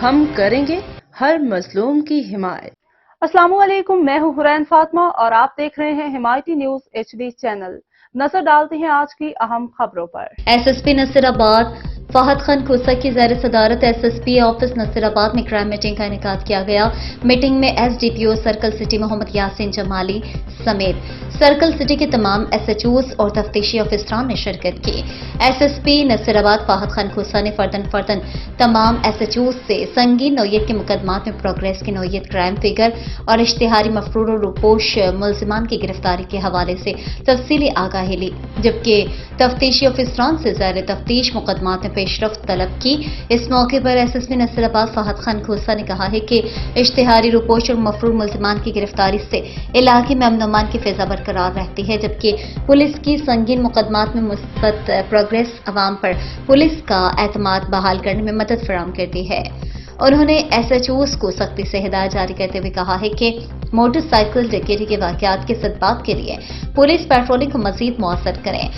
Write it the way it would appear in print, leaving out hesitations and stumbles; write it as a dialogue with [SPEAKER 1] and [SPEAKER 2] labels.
[SPEAKER 1] ہم کریں گے ہر مظلوم کی حمایت۔
[SPEAKER 2] السلام علیکم، میں ہوں حرین فاطمہ اور آپ دیکھ رہے ہیں حمایتی نیوز HD چینل۔ نظر ڈالتے ہیں آج کی اہم خبروں پر۔
[SPEAKER 3] SSP نصیر آباد فہد خان کھوسہ کی زیر صدارت SSP آفس نصیر آباد میں کرائم میٹنگ کا انعقاد کیا گیا۔ میٹنگ میں SDPO سرکل سٹی محمد یاسین جمالی سمیت سرکل سٹی کے تمام SHOs اور تفتیشی افسران نے شرکت کی۔ SSP نصیر آباد فہد خان کھوسہ نے فرداً تمام SHOs سے سنگین نوعیت کے مقدمات میں پروگریس کی نوعیت، کرائم فگر اور اشتہاری مفرور و روپوش ملزمان کی گرفتاری کے حوالے سے تفصیلی آگاہی لی، جبکہ تفتیشی افسران سے زیر تفتیش مقدمات میں پیش رفت طلب کی۔ اس موقع پر SSP نصیر آباد فہد خان کھوسہ نے کہا ہے کہ اشتہاری روپوش اور مفرور ملزمان کی گرفتاری سے علاقے میں امن و امان کی فضا برقرار رہتی ہے، جبکہ پولیس کی سنگین مقدمات میں مثبت پروگریس عوام پر پولیس کا اعتماد بحال کرنے میں مدد فراہم کرتی ہے۔ انہوں نے SHOs کو سختی سے ہدایت جاری کرتے ہوئے کہا ہے کہ موٹر سائیکل ڈکیتی کے واقعات کے سبب کے لیے پولیس پیٹرولنگ کو مزید مؤثر کریں۔